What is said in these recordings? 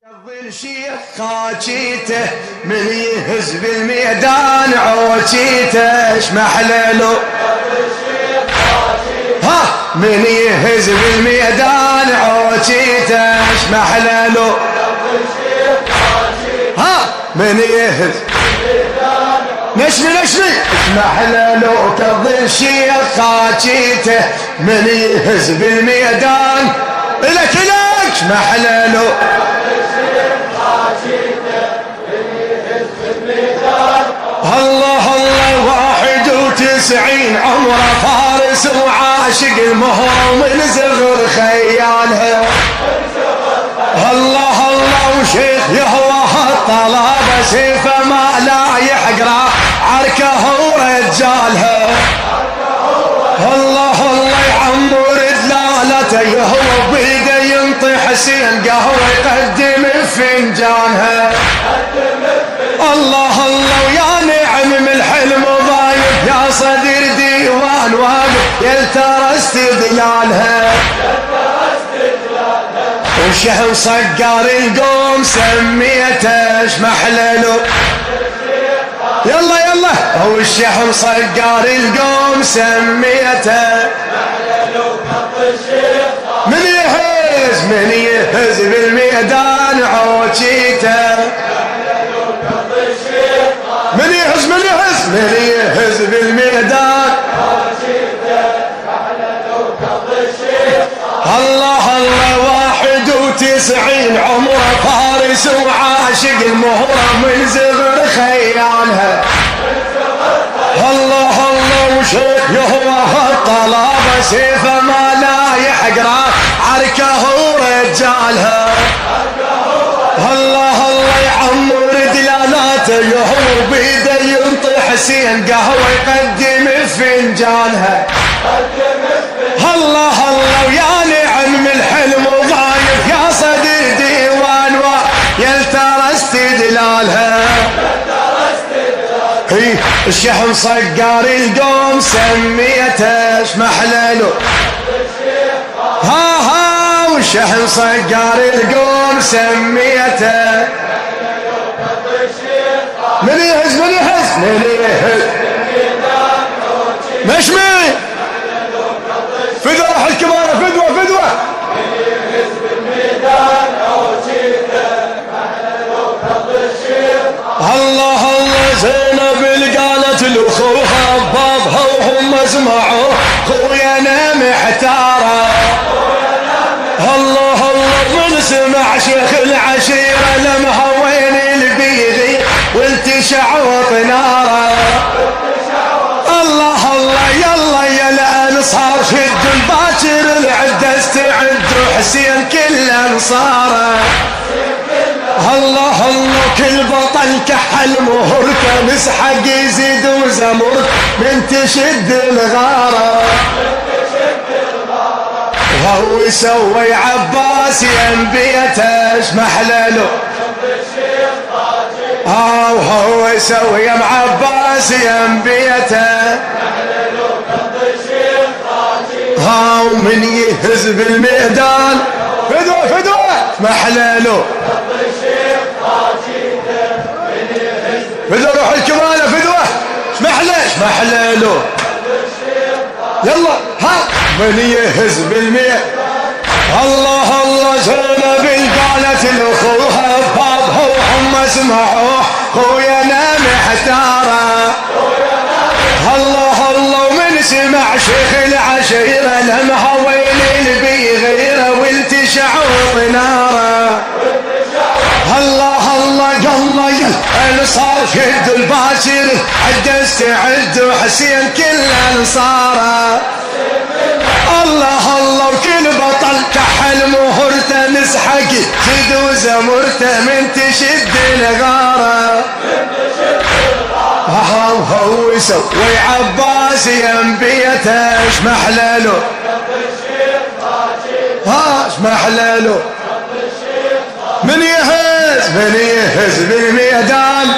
ظل شيخ خاجيته من يهز بالميدان عوجيته اش محلله ها من يهز بالميدان عوجيته اش محلله ها من يهز نشري اش محلله كظل شيخ خاجيته من يهز بالميدان لك محلله الله الله 91 عمره فارس وعاشق المهر من زغر خيالها الله الله وشيخ يهوى الطلابة سيفه ما لا يحقره عركه ورجالها الله الله يعمر دلالته يهوى بيده ينطي حسين قهوه يقدم فنجانها الله الله ويا نعم من الحلم ضايف يا صدر ديوان واقف يلترى استدلالها وشهم صقار القوم سميته اش محلله يلا يلا والشحم صقار القوم سميته من يهز بالميدان عوجيته من يهز بالميدان الله الله 91 عمره فارس وعاشق المهرة من زغر خيالها الله الله وشيخ يهوى الطلابة سيفه ما لا يحقره عركه ورجالها الله الله يعمر دلالاته يهوى بيده ينطي حسين قهوه يقدم فنجانها الله الله ويا نعم من الحلم وضايف يا صدر ديوان ويلترى استدلالها هي الشحم صقار القوم سميته اش محلله ها والشحم صقار القوم سميته من يهز مشمي فدوة راح الكبارة فدوة الله الله زينب اللي قالت لاخوها بابها وهم اسمعوا خوينا محتاره الله الله من سمع شيخ العشيره لمها وين البيغي والتشع وطناره الله الله يلا يا الانصار شدوا الباكر العده استعدوا حسين كل انصاره الله الله كل بطل كحل مهرته نسحق يزيد وزمر من تشد الغاره وهو يسوي عباس ينبيته اش محلله وهو يسوي يا عباس ينبيته ومن يهز بالميدان فدوة محلله فدوة روح الكمالة فدوة محلله يلا من يهز بالمية الله الله زينب قالت لاخوها بابها وهم اسمعوا خوينا محتاره الله الله ومن سمع شيخ العشيره لمها وين البي غيره والتشع وطناره الله الله الله الانصار شدوا الباشر عد استعدوا حسين كل انصاره الله الله وكل بطل كحل مهرته نسحق زد وزمرته من تشد الغاره هو يسوي عباس ينبيته اش محلله اش محلله من يهز بالميدان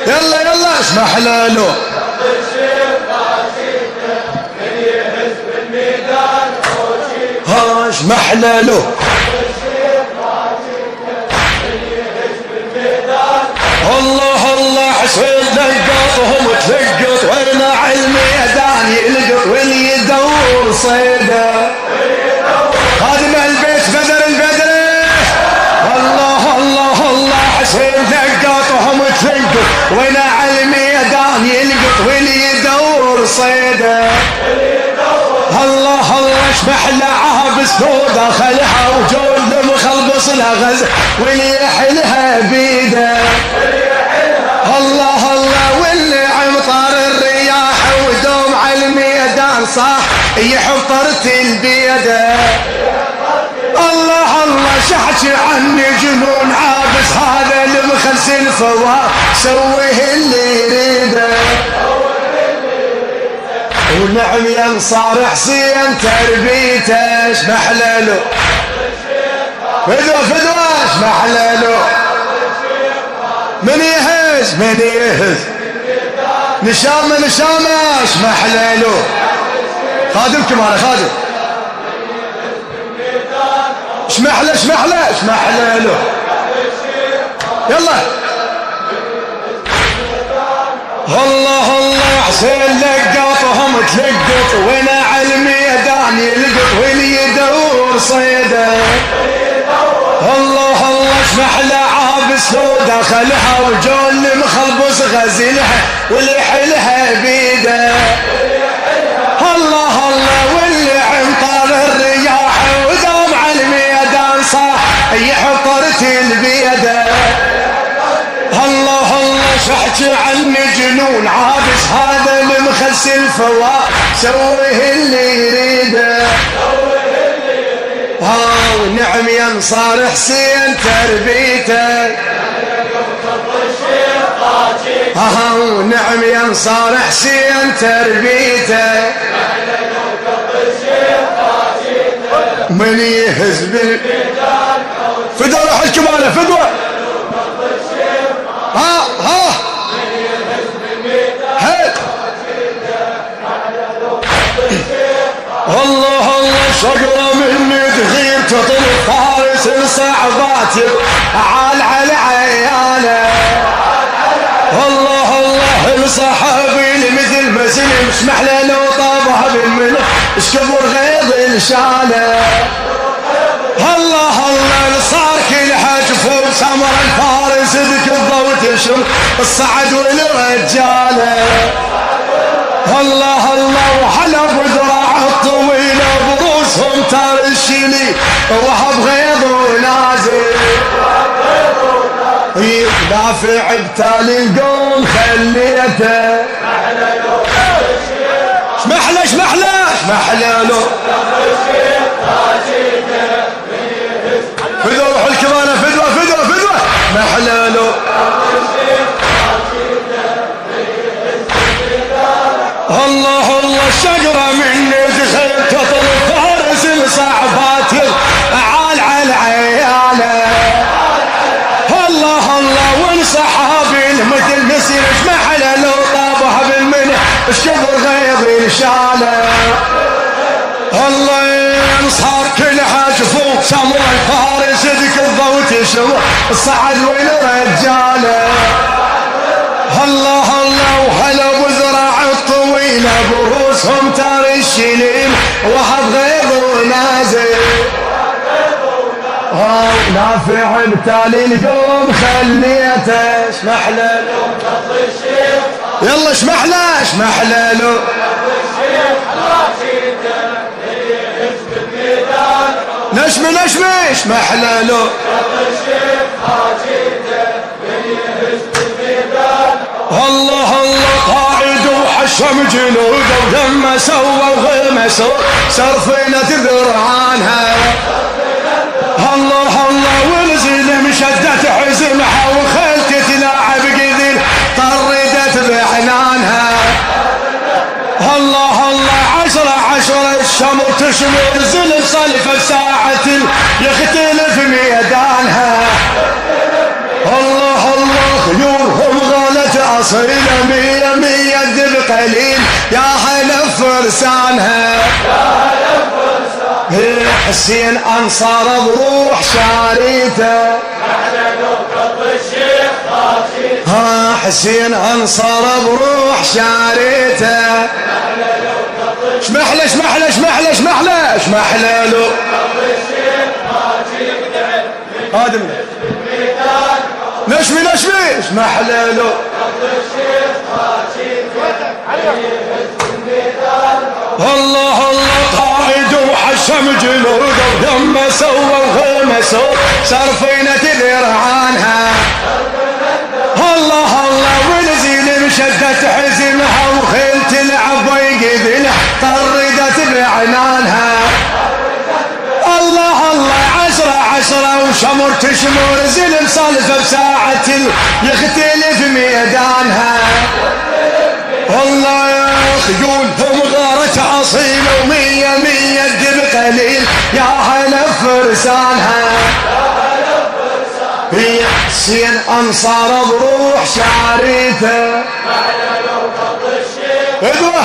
يلا اش محلله اش محلله تلقطهم تلقط ومع الميدان يلقط واللي يدور صيده خادم البيت بدر البدري الله الله الله حسين تلقطهم تلقط ومع الميدان يلقط واللي يدور صيده الله الله اشبح لعها بسدود خلها وجول مخلبص لها غز واللي يحلها بيده الله الله واللي عمطر الرياح ودوم على الميدان صاح يحفرت البيده الله الله شحكي عني جنون عابس هذا المخلس الفواه سويه اللي يريده ونعم ينصار حسين تربيته اشبح له فدوه اشبح له من يهز نشامه اشبح له خادمكم انا خادم اشمح له يلا الله الله حسين لقطهم تلقط وانا على الميدان يلقط واللي يدور صيده الله الله اشبح لعاب سوده خلها وجول مخلبص غزلها واللي يحلها بيده الله الله واللي عمطر الرياح ودوم على الميدان صاح يحفرت البيده الله الله شحكي عني جنون عابس هذا المخس الفواه سويه اللي يريده ونعم ينصار حسين تربيته ونعم ينصار حسين تربيته من يهز فدوه روح الكمالة فدوه الله الله شقرة مني تغير تطل فارس الصعبات على عياله الله الله الصحابي مثل مسلم اسمح له لو طابها بالمنى اشكبر غيظ الشاله الله الله صار كل حجف وسمر الفارس ذك الضوء تشم الصعد والرجاله الله الله وحلب ذراع الطويله بروسهم ترشلي وهب غيظ ونازل دافع بتالي القوم خليته اشمح له فدوه روح الكمانة فدوه محلاله الله الله الشجرة مني دخلت تطل فارس الصعبات على عياله الله الله والصحابي مثل مسير محله لو طابها بالمنى اشكبر غيظ شاله الله ينصار كل حاجفوك سمر الفارس ذك الضوء تشوف الصعد والرجاله الله الله وهلا بزراع الطويله بروسهم تار الشليم وهب غيظ ونازل نافع بتالي القوم خليته اشمح له يلا اشمح له نشمي اشمح له الله الله قاعد وحشم جنوده ولما سوى وغمسوا سرفينة ذرعانها الله الله والزلم شدت حزمها وخلت تلاعب قذل طردت بعنانها الله الله عشرة الشمر تشمر الزلم صلفة ساعة يختلف ميدانها الله الله خيورهم غالت أصيلة مية الذب قليل يا هلا فرسانها حسين أنصار بروح شاريته حسين انصر بروح شاريته شمحله شمحله شمحله شمحله شمحله لو هادم نشمي نشمي شمحله لو الله الله قائد وحشم جنوده ودم سوى وغمسوا صرفينة ذرعانها الله الله ونزيل مشدت حزمها وخيل تلعب ويقذلها طردت بعنانها الله الله عشرة وشمر تشمر زلم صلفة بساعة يختلف ميدانها والله يا خيولهم غارة أصيلة ومية الدب قليل يا هلا فرسانها هي حسين أنصار بروح شاريته ادوه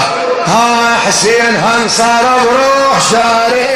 ها حسين أنصار بروح شاريته